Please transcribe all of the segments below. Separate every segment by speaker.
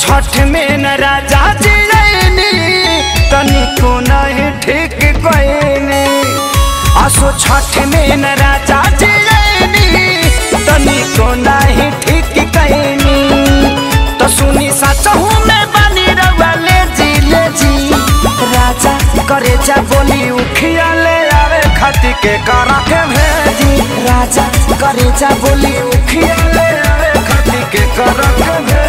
Speaker 1: छठ में न राजा जियनी तनिको नहीं ठीक कोइनी। आसो छठ में न राजा जियनी तनिको नहीं ठीक कोइनी। तो सुनी सचहू में बनी रवा ले जी राजा करे जा बोली उखिया ले आवे खाती के करा के भेजी। राजा करे जा बोली उखिया ले आवे खाती के करा के भेजी।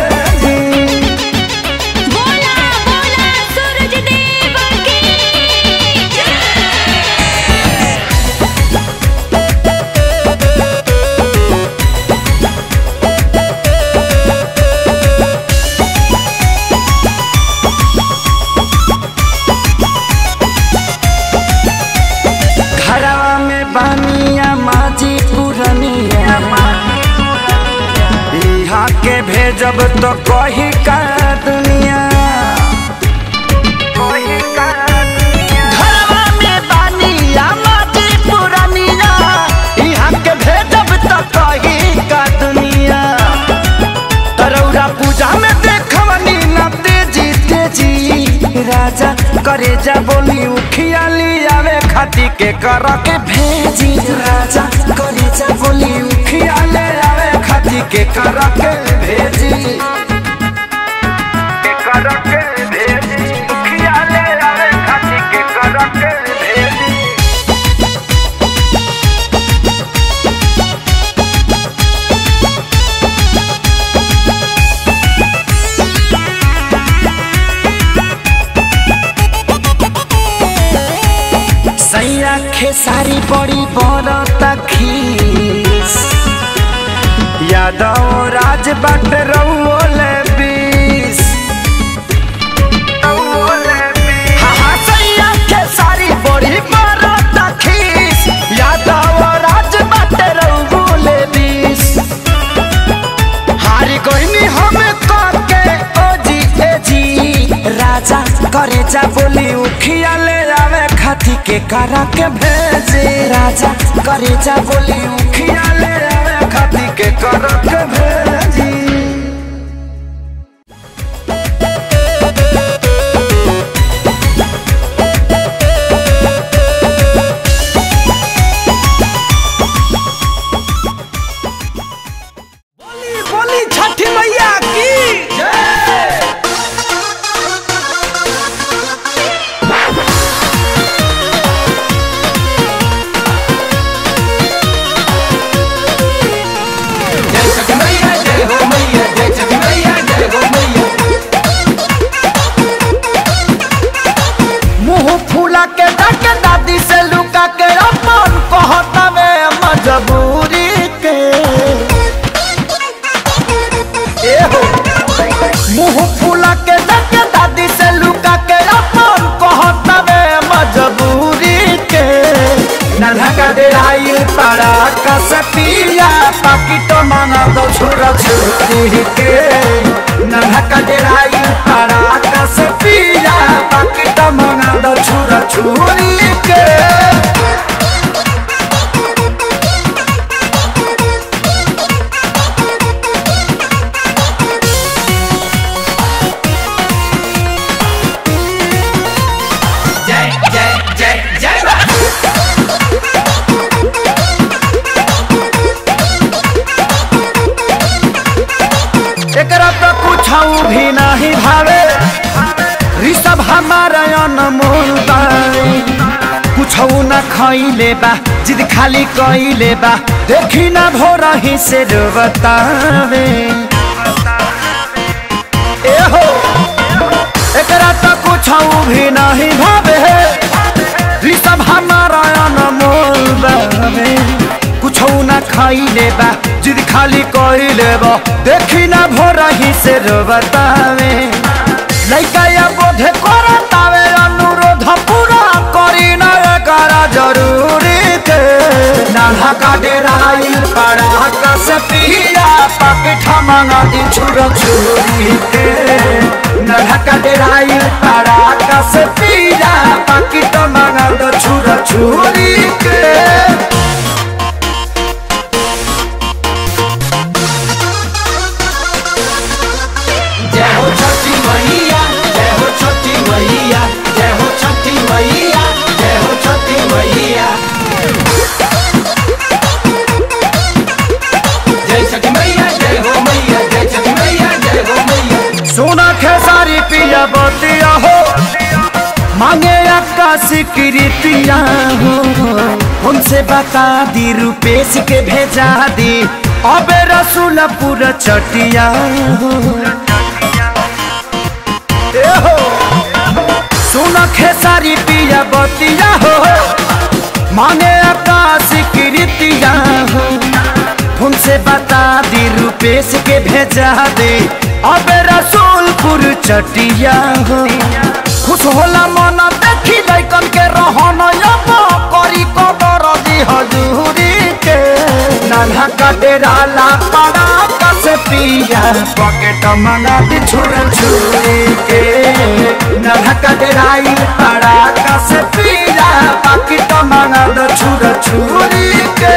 Speaker 2: बोला बोला सूरज देव की
Speaker 1: घरवा में बानिया माजी पुरनिया यहाँ के भेजब तो कही का दुनिया। घरवा में बानिया माजी पुरनिया यहाँ के भेजब तो कही का दुनिया। तरौरा पूजा में देखवनी ना तेजी तेजी। राजा करे जा बोली उखिया लियावे खाती के कर के भेजी। राजा करे जा बोली उखिया ले आवे खाती के कर के भेजी। कर के भेजी उखिया ले आवे खाती के कर के भेजी। सैया खेसारी बड़ी बरता खीस यादव राज बाट रउले बीस। हाँ सैया खेसारी बड़ी बरता खीस यादव राज बाट रउले बीस। हारी कोई हम करके ओजी एजी। राजा करे जा बोली उखिया ले आवे खाती के करा के भेजे। राजा करे जा बोली उखिया ले आवे खाती के करा के भेजी। बोली बोली छठी मैया की जय। मुँह फूला के डाके दादी से लुका के अपन कहता में मजबूरी के। मुँह फूला के डाके दादी से लुका के अपन कहता में मजबूरी के। नन्हा का देराई पड़ा कसपिया पाकिटो मांगा दो छुरा छुरी के। नन्हा का देराई पड़ा कसपिया पाकिटो मांगा दो छुरा छुरी के। एकरा तो कुछ भी नहीं भावे ऋषभ हमारा अनमोल बाई। कुछ न खइले बा जिद खाली कइले बा देखी ना भोर ही से बतावे। एहो एकरा तो कुछ भी नहीं भावे ऋषभ हमारा अनमोल बाई। कुछ न खइले बा जिद खाली कइले बा देखी ना भोर ही से बतावे। लइका या बोधे करतावे अनुरोध पूरा करी ना करा जरूरी के। नाला का डेराई पड़ा कसपिया पाकिट मांगा दी छुरा छुरी के। नाला का डेराई पड़ा कसपिया पाकिट मांगा दी छुरा छुरी के। जय हो स्वीकृतिया हो उनसे बता दी रुपेश के भेजा दी अब रसूलपुर चटिया हो सुन खेसारी पिया बतिया हो मांगे आकाश स्वीकृतिया हो उनसे बता दी रुपेश के भेजा दे अब रसूलपुर चटिया हो खुश होला मन देखी लइकन के रहन करी कदर दी हजूरी के नाना का डेरा ला पड़ा कस पिया पॉकेट मंगा दी छुरा छुरी के नाना का डेरा पड़ा कस पिया पॉकेट मंगा दी छुरा छुरी के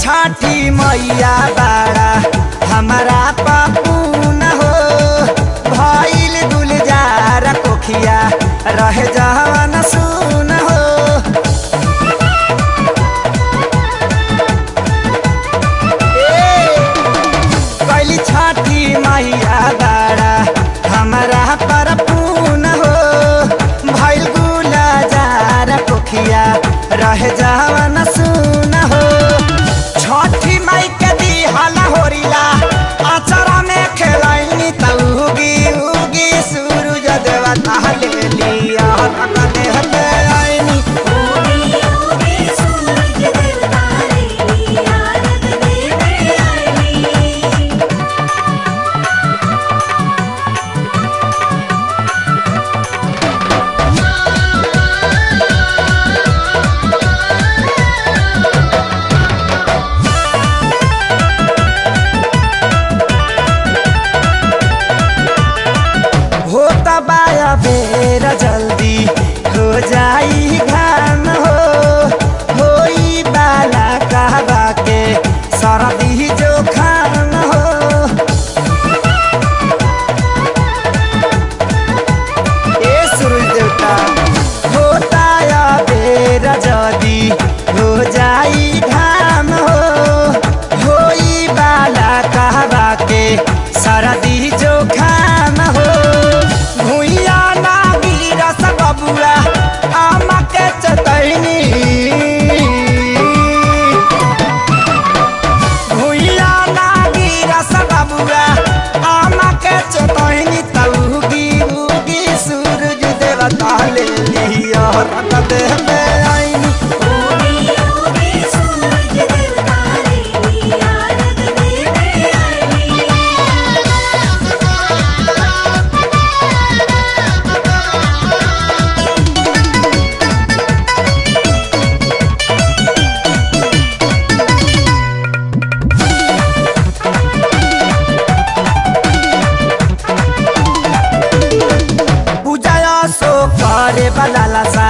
Speaker 1: छठी मैया बाड़ा हमारा पापू न हो भइल गुलजार कोखिया रह जवन सुन हो कैली छठी मैया बाड़ा हमारा पापू न हो भइल गुलजार कोखिया रह जवन सुन हो छठी माई के दी हाला होरिला आचरा में खेलाइनी तउगी उगी सूरज देवता ले लिया कने हते आईनी उगी उगी सूरज देवता ले लिया रत देवे आईनी बाया बेरा जल्दी हो जाई घाम होई बाला कहबा के सरदी जो खाम हो ए सूरज देवता होता या बेरा जल्दी हो जाई घाम होई बाला कहबा के सरदी जो खाम हो भुइया ना गिरा सब बुआ आमा के चतैनी भुइया ना गिरा सब बुआ आमा के चतैनी तउगी उगी सूरज देवता ले लिया रत देह में आईनी उगी उगी सूरज देवता ले लिया रत देह में आईनी करे बलाला सा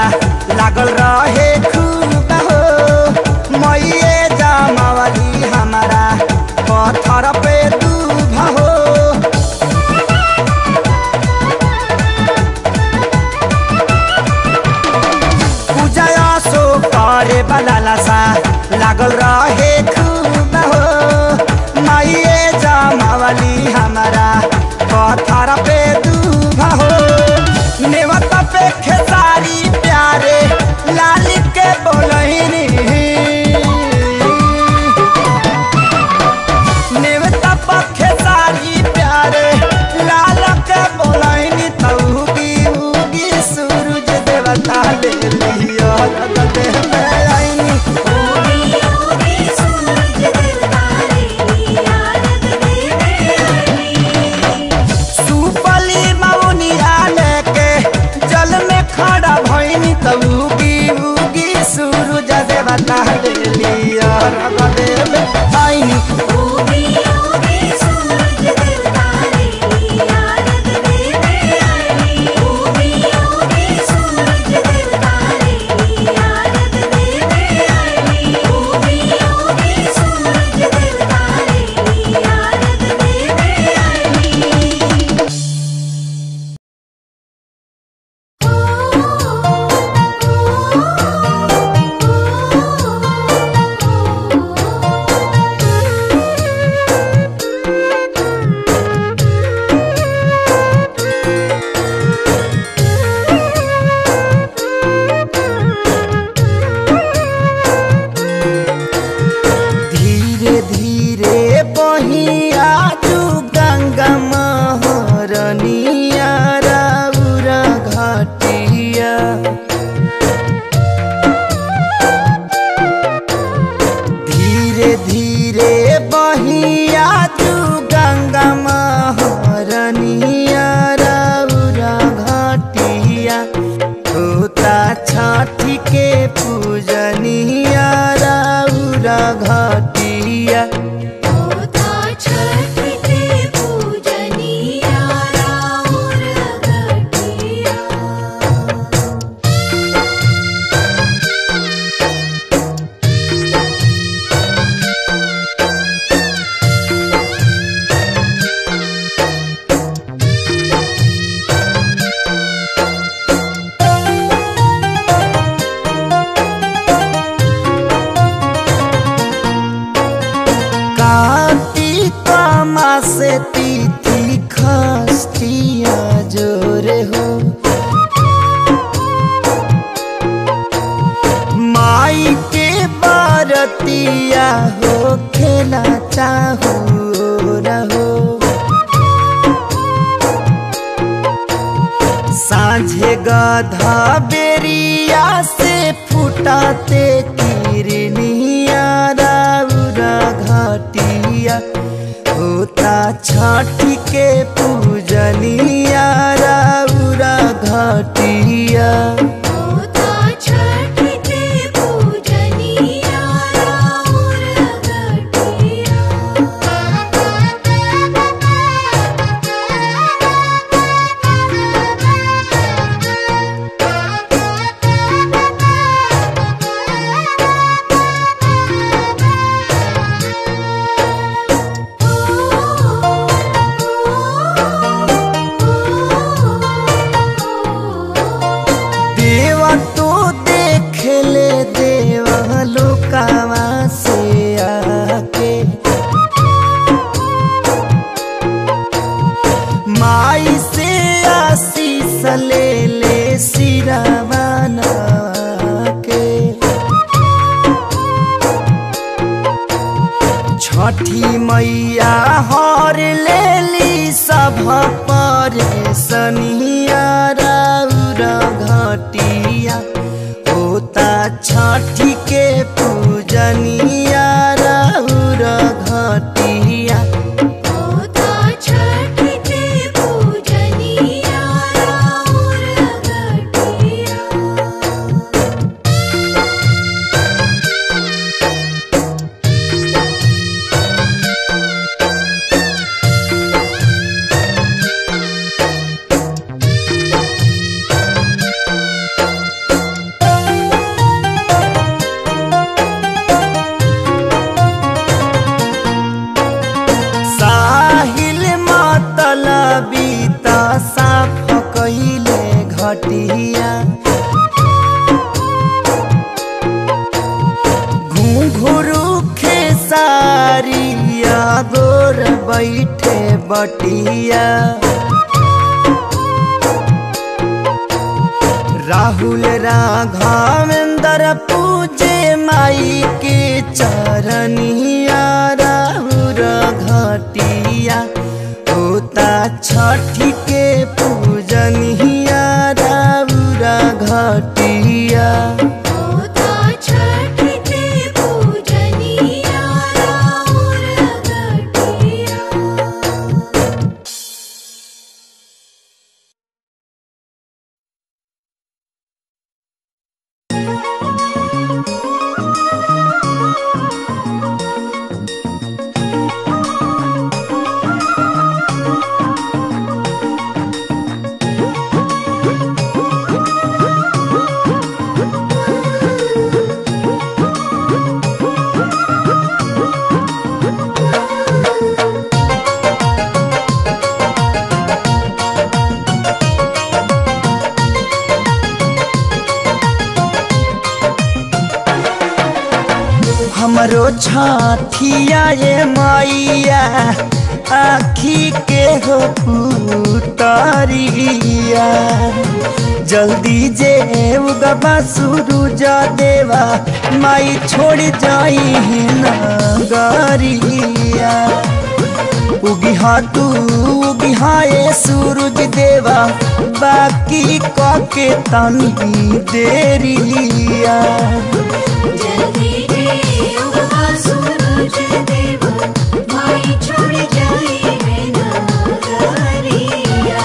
Speaker 1: लागल रहे खूब हो मैये जामावली हमारा पत्थर पे दूभ हो बलाला सा लागल रहे खूब हो माइए जमावली हमारा पत्थर पे दूभा हो नेवता पे खेसारी प्यारे लाल के बोलहिनी नेवता पे खेसारी प्यारे लाल के बोलहिनी तऊगी उगी सूरज देवता ले लियो देह में आईनी
Speaker 2: उगी उगी सूरज देवता ले लिया देह में आईनी
Speaker 1: सुपली मौनिया लेके जल में खड़ा भइनी तब उगी उगी सूरज देवता ले लिया देह में आईनी
Speaker 2: उगी उगी सूरज देवता ले लिया देह में आईनी उगी उगी सूरज देवता ले लिया देह में आईनी उगी उगी सूरज देवता ले लिया देह में आईनी
Speaker 1: धीरे धीरे बहिया तू गंगा महरनिया राउरा घाटिया धीरे धीरे बहिया तू गंगा महरनिया राउरा घाटिया होता छठी के पूजनिया राउरा घाटिया
Speaker 2: होता छठ के पूजनिया राउर घटिया
Speaker 1: कार्तिक मासे तिथि खस्तिया जोरे हो माई के बरतिया हो खेला चाहो रहो साझे गधा बेरिया से फुटाते किरनिया राउरा घाटिया होता छठी के पूजनिया राउरा घाटिया
Speaker 2: होता छठ के पूजनिया राउर घटिया
Speaker 1: देवा तो देख ले देवा लोकावा से आके माई से आशीष ले ले सिरावाना के छठी मैया हर लेली सब पर सनिया राउरा घाटिया होता छठी के पूजनिया राउरा घाटिया
Speaker 2: होता छठ के पूजनिया राउर घटिया
Speaker 1: घटिया बैठे बटिया। राहुल राघवेंद्र पूजे माई के चरनिया। राहुल घटिया होता छठी के पूजनिया। राहुल घटिया
Speaker 2: होता छठ के पूजनिया राउर घटिया।
Speaker 1: हमरो छठिया ये मैया आखी के हो पुतरिया। जल्दी जे उगबा सूरज देवा माई छोड़ जाई नगरिया। उगिहा तू उगिहा ये सूरज देवा बाकी कके तनी देरिया।
Speaker 2: जल्दी जे उगवा सूरज देवा माई छोड़ जाई है नगरिया।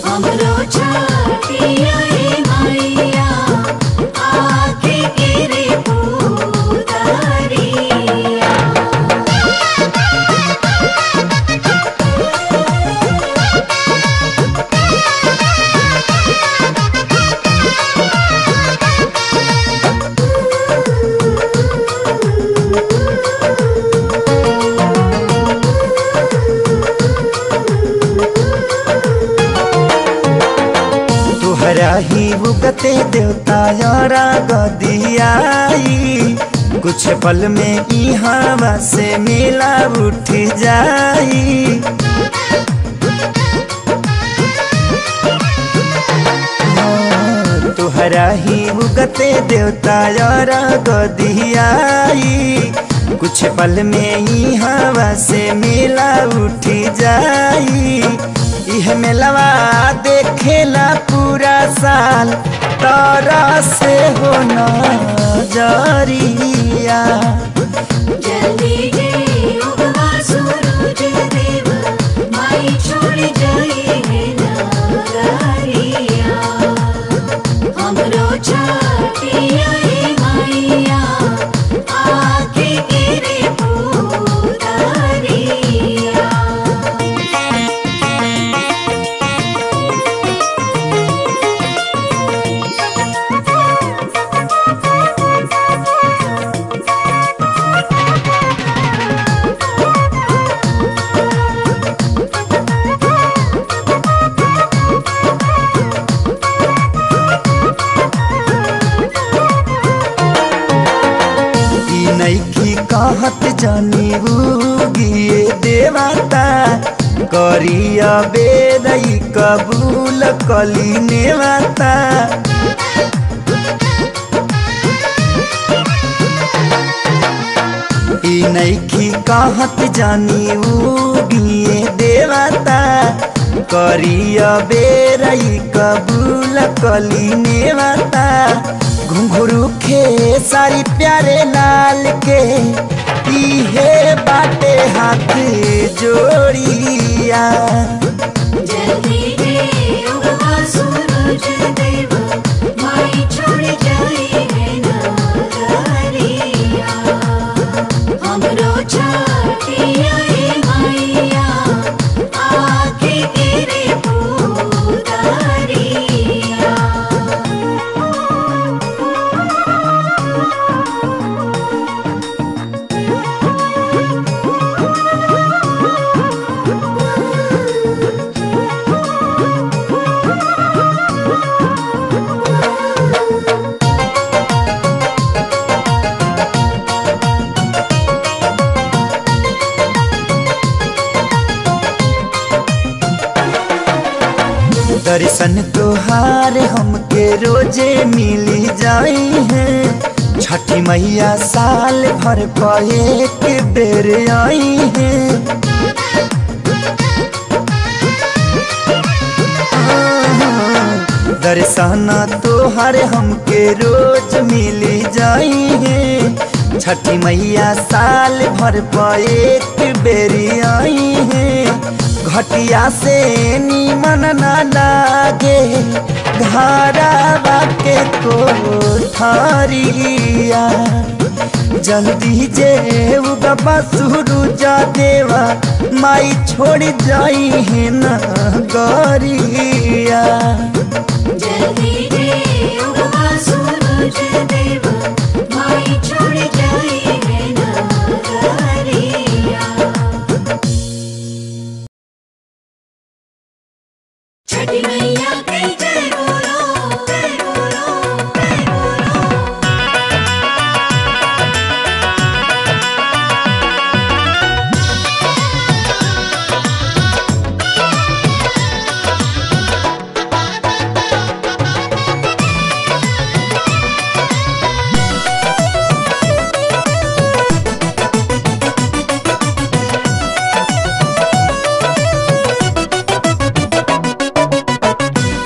Speaker 2: हमरो छठिया ए मैया आके गिरे पुतरिया।
Speaker 1: तोहरा ही उगते देवता यारा गदियाई। कुछ पल में ई हवा से मेला उठ जाई। तोहरा ही उगते देवता यारा गदियाई। कुछ पल में ई हवा से मेला उठ जाई। यह मेलवा देखेला पूरा साल तारा से होना जरिया।
Speaker 2: जल्दी जे उगवा सूरज देवा माई छोड़ जाई है नगरिया। हमरो छठिया ए मैया आके गिरे पुतरिया।
Speaker 1: नैखी कहत जानी उगिए देवता। करिया बेरई कबूल कली नेवता। ई नैखी कहत जानी उगिए देवता। करिया बेरई कबूल कली नेवता। घुंघरू खे सारी प्यारे लाल के इहे बाटे हाथ जोड़िया।
Speaker 2: जल्दी जे उगवा सूरज देवा माई छोड़ जाई है नगरिया। हमरो छठिया ए मैया आके गिरे पुतरिया।
Speaker 1: दर्शन तोहार हमके रोजे मिली जाई है। छठी मैया साल भर पर एक बेर आई है। दर्शन तोहार हमके रोज मिली जाई है। छठी मैया साल भर पर एक बेरी आई है। घटिया से नीमन ना लागे घरवा के कोठरिया। जल्दी जे उगबा सूरुजा देवा माई छोड़ जाई है ना गरिया।
Speaker 2: जल्दी जे उगबा सूरज देवा माई छोड़ जाई है नगरिया। छठी मैया की जय बोलो, जय बोलो, जय बोलो।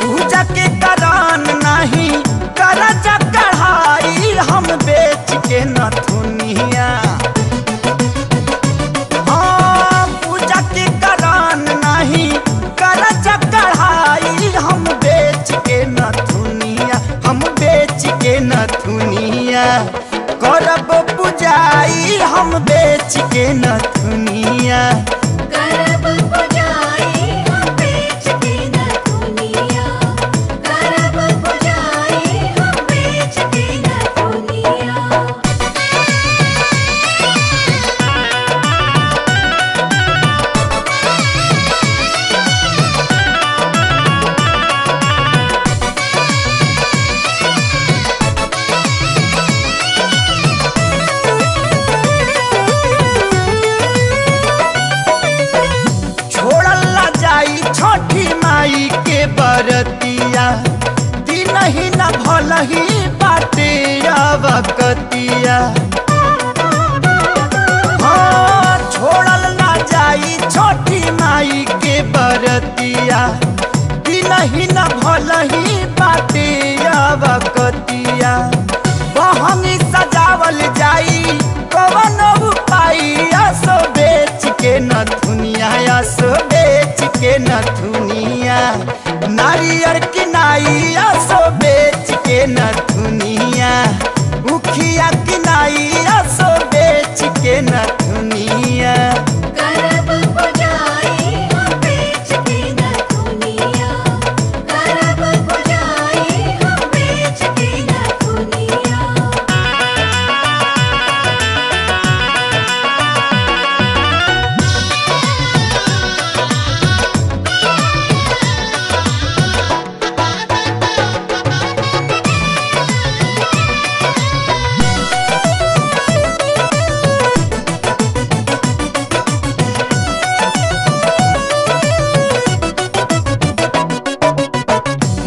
Speaker 1: पूजा के करान नहीं करजा कढ़ाई हम बेच के नथुनिया। हाँ पूजा के करान नहीं करजा कढ़ाई हम बेच के नथुनिया। हम बेच के नथुनिया करब पूजाई हम बेच के नथुनिया।
Speaker 2: करब पुजाई हम बेच के नथुनिया। करब पुजाई हम बेच के नथुनिया।
Speaker 1: छोड़ल ना जाई छठी माई के बरतिया। दिन ही न भल ही बाटे अवकतिया। हाँ छोड़ल ना जाई छठी माई के बरतिया। दिन ही न भल ही बाटे अवकतिया। बहंगी सजावल जाई कवन उपाय असो बेच के नथुनिया। असो बेच के नथुनिया। नारियर किनाई असो बेच के नथुनिया। उखिया किनाई असो बेच के नथुनिया।
Speaker 2: करब पुजाई हम बेच के नथुनिया। करब पुजाई हम बेच के नथुनिया।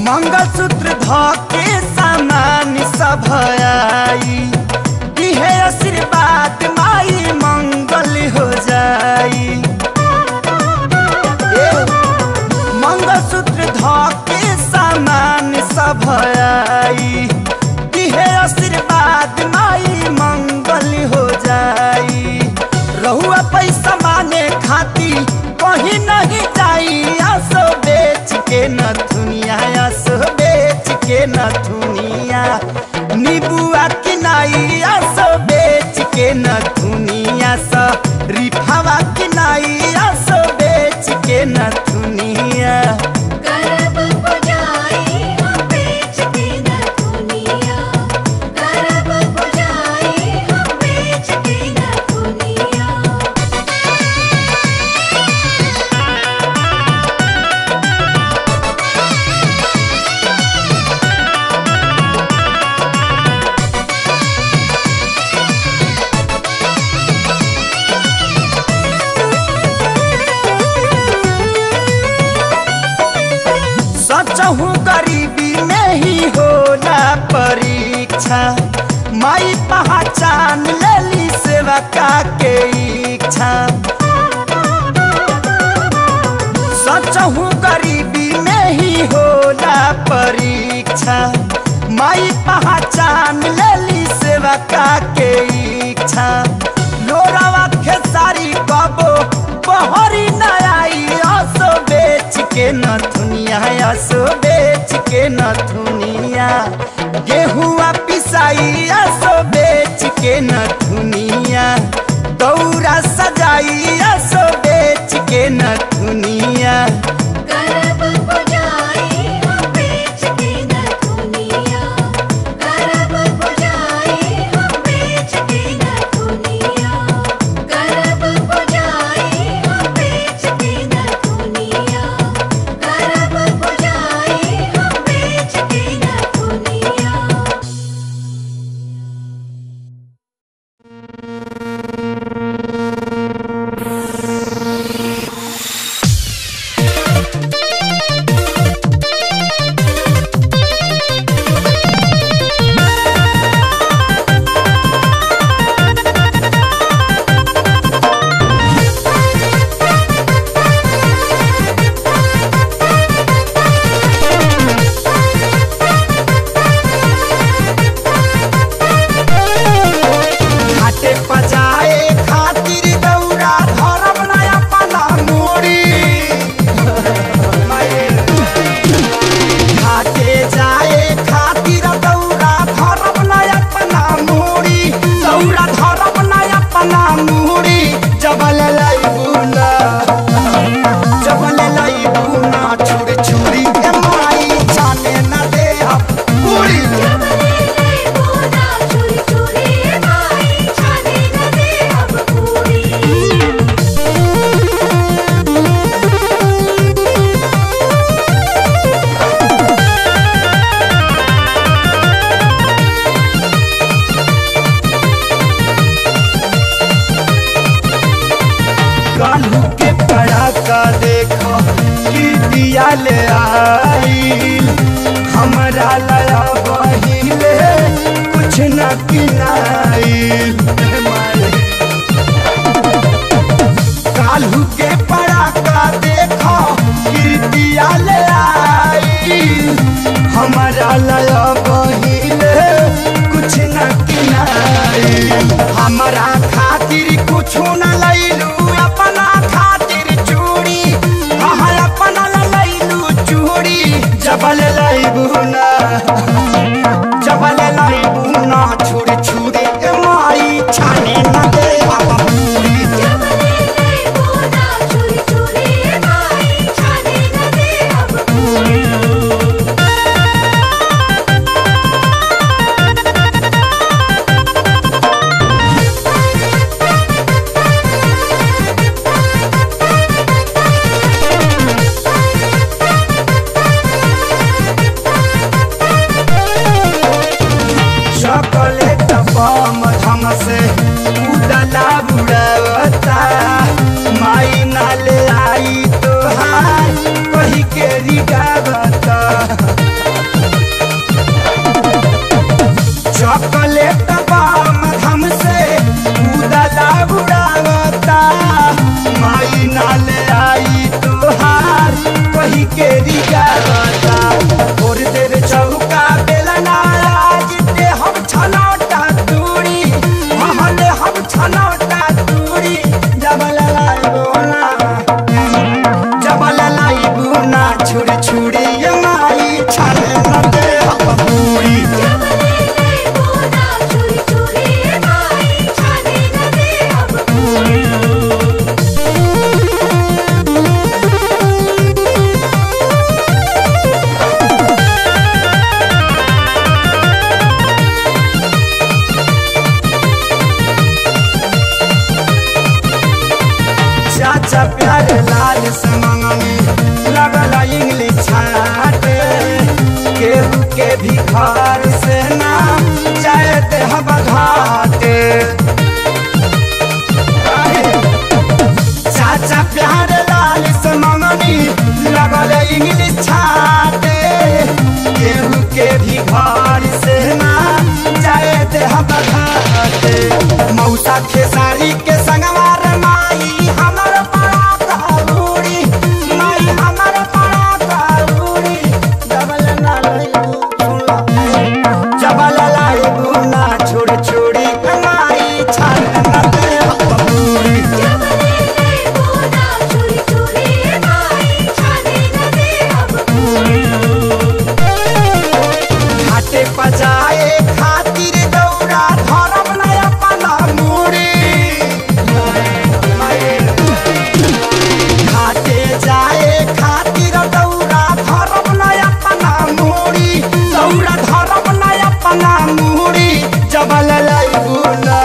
Speaker 1: मंगलसूत्र धके सामान सब आई। दिहे आशीर्वाद माई मंगल हो जाई। मंगलसूत्र धके सामान सब आई। दिहे आशीर्वाद माई मंगल हो जाई। रहुआ पैसा माने खाती कहीं नहीं जाई। असो बेच के नथुनिया। असो बेच के नथुनिया। नीबुआ किनाई असो बेच के नथुनिया। स रिफावा किनाई असो बेच के नथुनिया।
Speaker 2: करब पुजाई हम बेच के नथुनिया। करब पुजाई हम बेच के नथुनिया।
Speaker 1: इच्छा माई पहचान लेली सेवा का के इच्छा सचहु गरीबी में ही होला परीक्षा माई पहचान लेली सेवा का के इच्छा लोरावा खेसारी कबो बहरी नई असो बेच के नथुनिया असो बेच के नथुनिया गेहुआ पिसाई असो बेच के नथुनिया दौरा सजाई असो बेच के नथुनिया
Speaker 2: करब बुझाई हम बेच के नथुनिया करब बुझाई हम बेच के नथुनिया करब बुझाई हम बेच के नथुनिया करब बुझाई हम बेच के नथुनिया।
Speaker 1: घाटे पजाए खातिर दौरा धरब नया पला मोड़ी घाटे जाए खातिर दौरा धरब नया पला मोड़ी दौरा धरब नया पला मोड़ी जबल लईबुना छुरी छुरी के माई जाने न दे पूरी
Speaker 2: चुरी चुरी माई छाने न दे अब पूरी।
Speaker 1: कालू के पड़ाका देखो कि दिया ले आई हमरा लया बहिले कुछ न किनाइल कालू के पड़ाका देखो कि दिया ले आई हमरा लया बहिले कुछ न किनाइल हमरा खातिर कुछ न लैलू अपना खातिर चूड़ी हाँ अपना लैलू चूड़ी जबल लैबुना छुरी छुरी के माई छाने न दे पूरी
Speaker 2: चुरी चुरी माई छाने न दे अब पूरी।
Speaker 1: चॉकलेट बम धम से उड़ला बुड़ावता माई नाले आई तोहार कही के रिगावता चॉकलेट बम धम से उड़ला बुड़ावता माई नाले आई तोहार कही के रिगावता और देर चौका बेलना जिते हम छनौटा दूरी महले हम छनौटा दूरी जबल लाइबुना छुरी छुरी ये माई छाने न दे पूरी
Speaker 2: चुरी चुरी माई छाने न दे अब पूरी।
Speaker 1: चाचा प्यारे लाल से मंगनी लगल इंग्लिश छाटे केहू के भी घर से ना जाते हम घाटे चाचा प्यारे लाल से मंगनी लगल इंग्लिश छाटे केहू के भी घर से ना भोला खेसारी के संगवार माई हमर पड़ा काबूरी माई हमर पड़ा काबूरी जबल ना लइबू सुनला जबल लाइबू ना छोड़ छोड़ी माई छान ना दे बबूरी घाटे पजाए खातिर दौड़ा धरब ना अपना मूड़ी घाटे जाए खातिर दौड़ा धरब ना अपना मूड़ी दौड़ा धरब ना अपना मूड़ी जबल लाइबू ना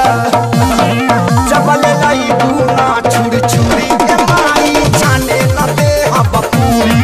Speaker 1: छुरी छुरी के माई छाने न दे हब पूरी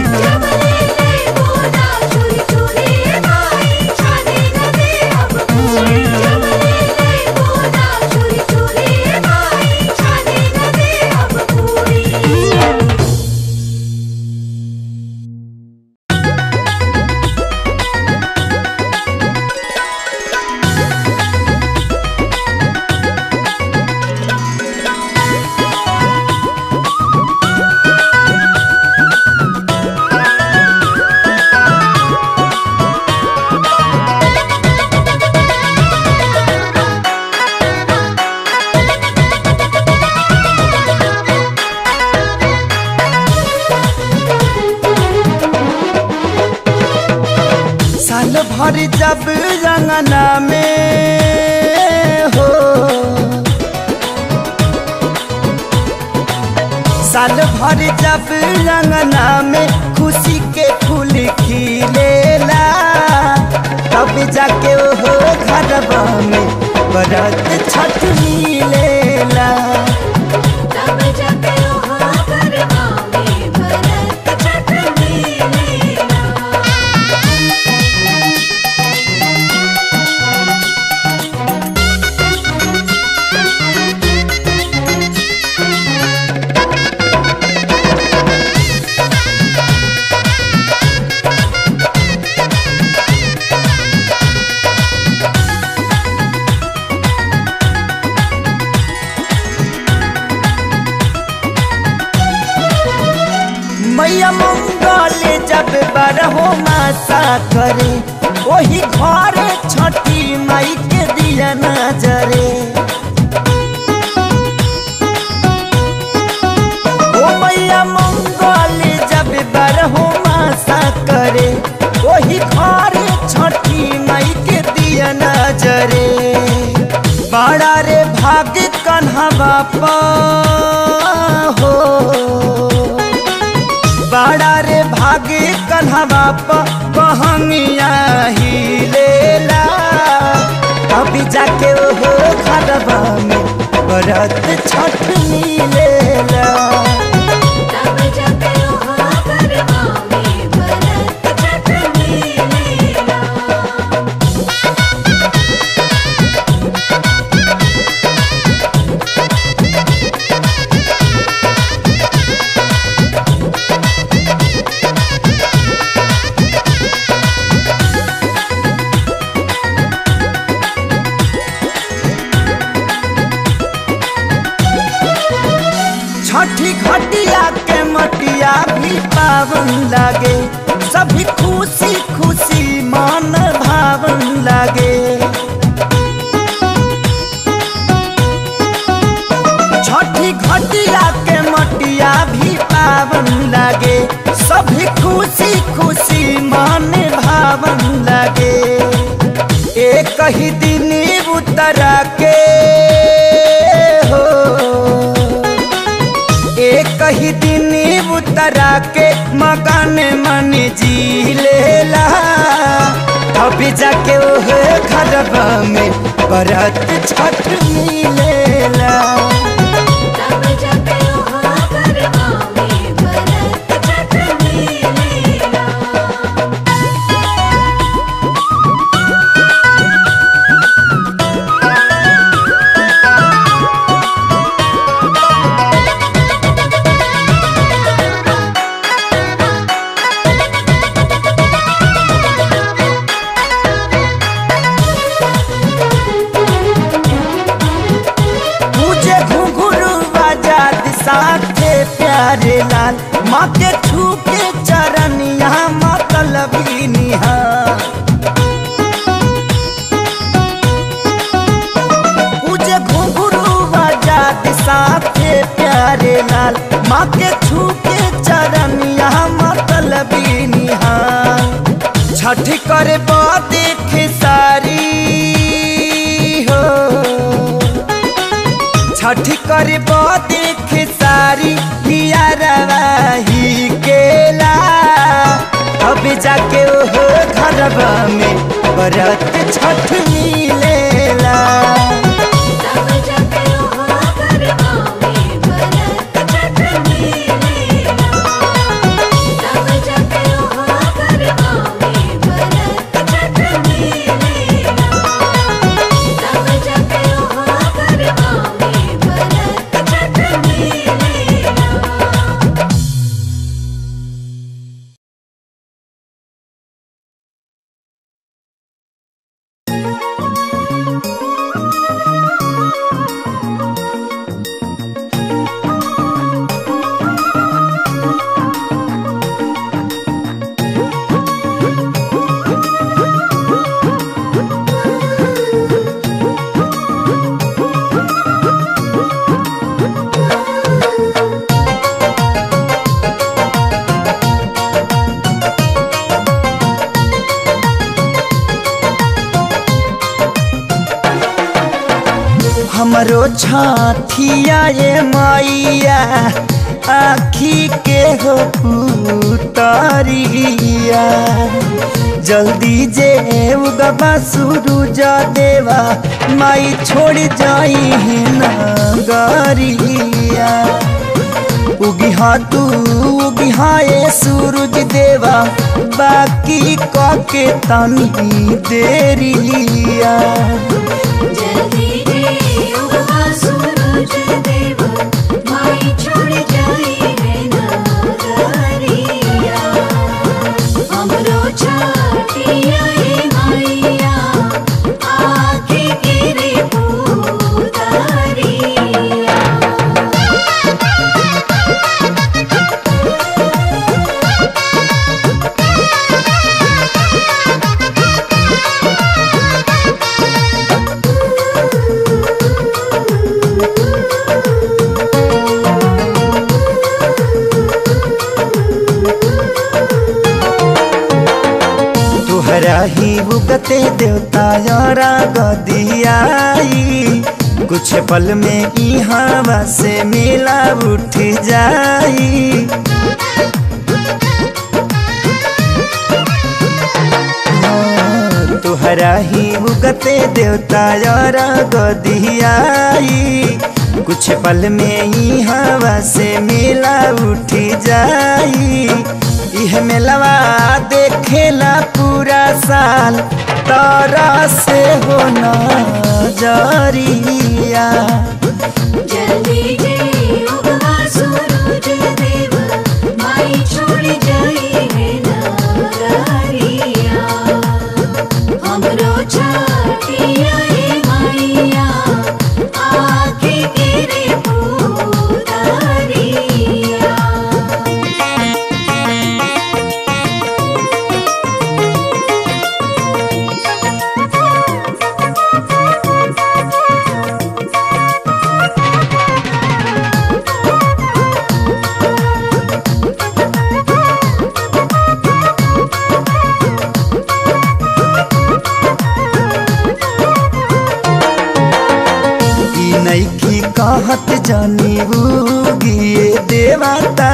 Speaker 1: साल भर जब रंगना में हो साल भर जब रंगना में खुशी के फूल खिलेला तब जाके हो घरवा में बरत छठ मिलेला
Speaker 2: तब जाके हो घरवा में बरत छठ मिलेला।
Speaker 1: मैया मंगल जब बरहो मासा करे वही घरे छठी माई के दिया नजरे ओ मैया मंगल जब बरहो मासा करे वही घरे छठी माई के दिया नजरे बड़ा रे भाग्य कन्हा बापा हो बड़ा रे भाग्य कन्हवा बहंगिया ही लेला अभी जाके हो घरवा में बरत छठ मिलेला
Speaker 2: तब जाके हो घरवा में बरत छठ मिलेला।
Speaker 1: छठी घटिया के मटिया भी पावन लागे सभी खुशी खुशी मन भावन लागे छठी घटिया के मटिया भी पावन लागे सभी खुशी खुशी मन भावन लागे एक ही दिन उतरा के हो एक ही दिन उतरा के मकान मन जी लेला अभी जाके वो घरवा में बरत छठ मिलेला
Speaker 2: तब जाके हो घरवा में बरत छठ मिलेला।
Speaker 1: छठ करे देख सारी हो, छठ करे देख सारी हियारवाही केला, अब जाके ओहो घरवा में बरत छठ मिलेला।
Speaker 2: तब जाके ओहो घरवा में बरत छठ मिलेला। तब जाके ओहो घरवा में बरत छठ मिलेला। तब जाके ओहो घरवा में बरत छठ मिलेला।
Speaker 1: हमरो छठिया ये मैया आखी के हो पुतरिया, जल्दी जे उगबा सूरज देवा माई छोड़ जाई है नगरिया। उगिहा तू उगिहा ये सूरज देवा बाकी के तनी देरिया।
Speaker 2: जल्दी रे उगवा सूरज देवा माई छोड़ जाई है नगरिया। हमरो छठिया ये मैया आके गिरे पुतरिया।
Speaker 1: तुहरा ही उगते देवता यारा गदियाई, कुछ पल में ई हवा से मिला उठ जाई। तुहरा ही उगते देवता यारा गदियाई, कुछ पल में ई हवा से मिला उठ जाई। यह मेलवा देखेला पूरा साल तारा से होना जरिया।
Speaker 2: जल्दी जे उगवा सूरज देवा माई छोड़ जाई है नगरिया। हमरो छठिया ये मैया आके गिरे पुतरिया।
Speaker 1: नैखी कहत जानी गिए देवता,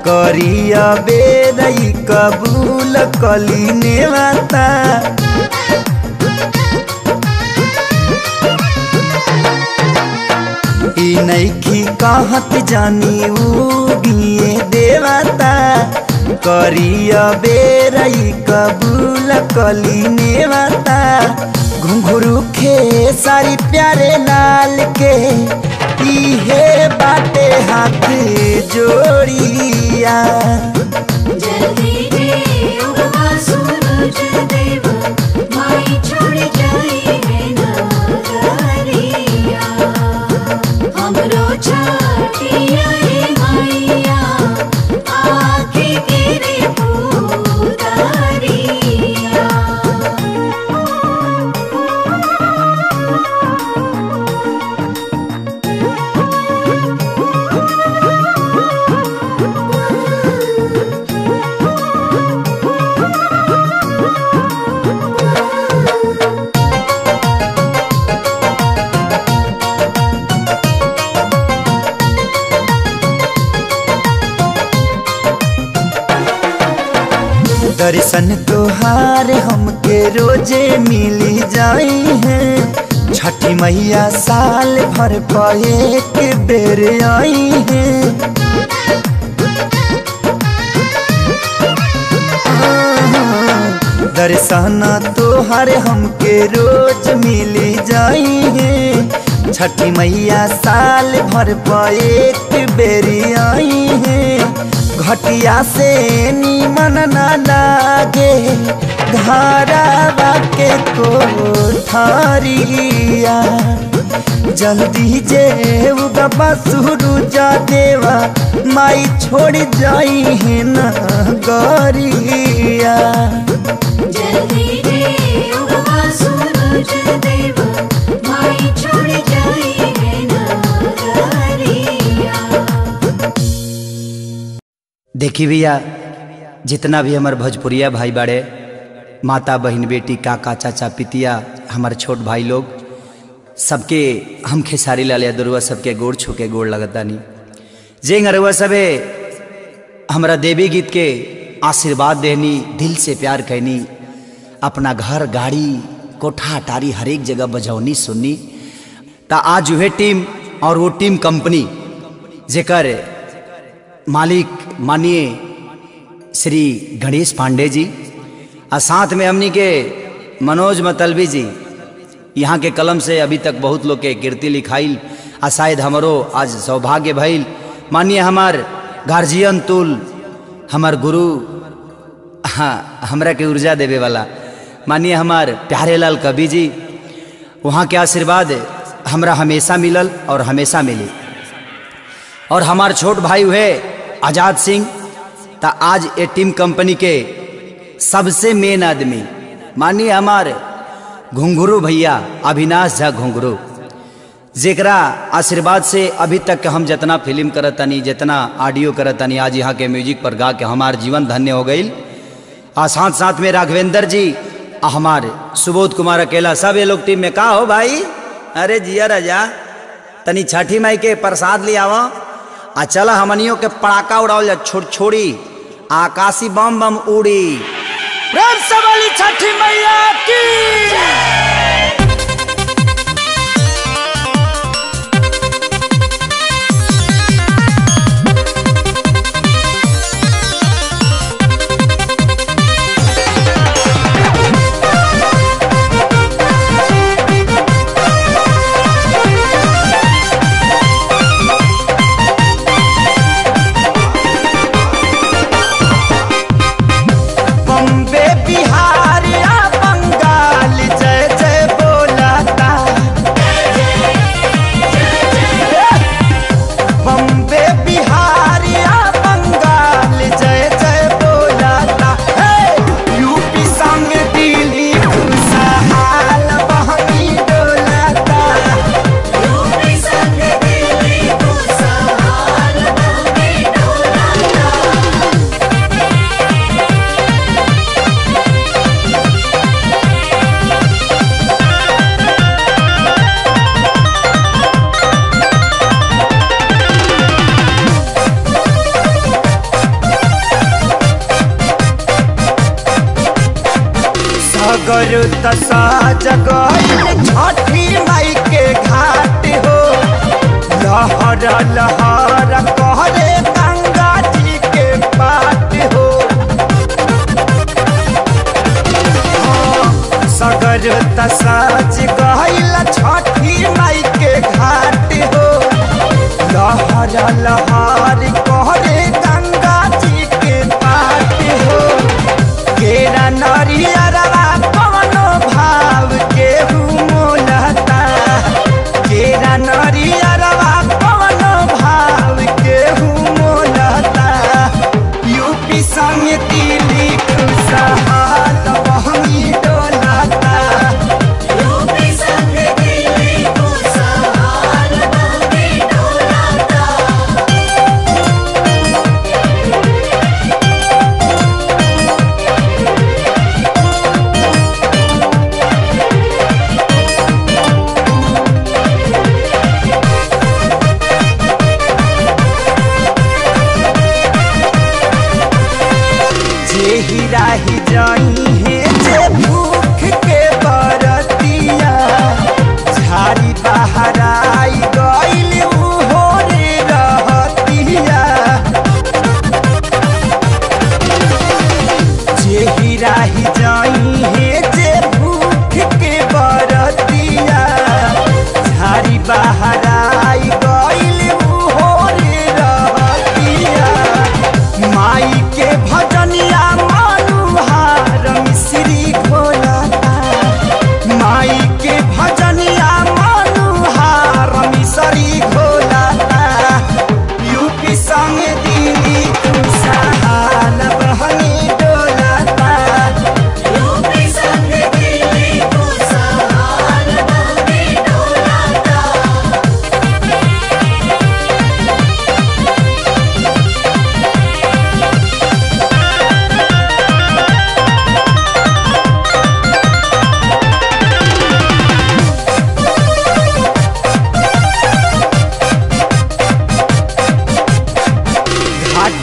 Speaker 1: करिया बेरई कबूल कली नेवता। ई नैखी कहत जानी गिए देवता, करिया बेरई कबूल कली नेवता। घुंघरू खे सारी प्यारे लाल के इहे बाटे हाथ जोड़िया।
Speaker 2: जल्दी रे उगवा सूरज देवा माई छोड़ जाई है नगरिया। हमरो छठिया ये मैया आके गिरे पुतरिया।
Speaker 1: दर्शन तोहार हमके रोजे मिली जाई है। छठी मैया साल भर पर एक बेर आई है। दर्शन तोहार हमके रोज मिली जाई है। छठी मैया साल भर पर एक बेरी आई है। घटिया से नीमन ना लागे धारावा के कोठारिया। जल्दी जे उगबा सूरुजा देवा माई छोड़ जाई है ना गरिया।
Speaker 2: जल्दी जे उगबा सूरज देवा माई छोड़ जाई है नगरिया।
Speaker 3: देखी भैया, जितना भी हमार भोजपुरिया भाई बाड़े, माता बहन बेटी काका चाचा पितिया हमार छोट भाई लोग, सबके हम खेसारी लाल यादरुआ सबके गोड़ छू के गोड़ लगतानी। जे अरुआ सबे हमारा देवी गीत के आशीर्वाद देनी, दिल से प्यार कहनी, अपना घर गाड़ी कोठा अटारी हर एक जगह बजौनी सुननी। ता आज वह टीम और वो टीम कंपनी जेकर मालिक मानिए श्री गणेश पांडे जी और साथ में हमनी के मनोज मतलबी जी, यहाँ के कलम से अभी तक बहुत लोग के कीर्ति लिखाइल आ शायद हमारो आज सौभाग्य भइल। मानिए हमार गार्जियन तुल, हमार गुरु, हाँ हमरा के ऊर्जा देवे वाला मानिए हमार प्यारे लाल कवि जी, वहाँ के आशीर्वाद हमरा हमेशा मिलल और हमेशा मिली। और हमार छोट भाई हुए आजाद सिंह, ता आज ये टीम कंपनी के सबसे मेन आदमी मानिए हमार घुंघरू भैया अविनाश झा घुंघरू, जेकरा आशीर्वाद से अभी तक हम जितना फिल्म करतनी, जितना ऑडियो करतनी, आज यहाँ के म्यूजिक पर गा के हमार जीवन धन्य हो गई। और साथ साथ में राघवेंद्र जी, हमार सुबोध कुमार अकेला, सब ये लोग टीम में का हो भाई। अरे जिया राजा, तनी छठी माई के प्रसाद ले आवा आ चला हमनियों के पड़ाका उड़ाओ जा, छोड़ी आकाशी बम बम उड़ी। प्रेम से वाली छठी मैया की।
Speaker 1: सागर दशा जगह छठी माई के घाट हो। लहर लहर कहरे गंगा जी के पाट हो। सागर दशा जगह छठी माई के घाट हो। लहर लहर कहरे गंगा जी के पाट हो। केरा नरियरवा कवनो भाव के मोलता। केरा नरियरवा कवनो भाव के मोलता। यूपी संग दिल्ली खुशहाल बहनी डोलता।
Speaker 2: यूपी संग दिल्ली खुशहाल बहनी डोलता।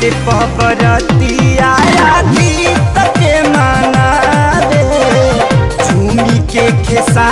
Speaker 1: घाटे पबरतिया गीत के माना रे झूमी के खेसा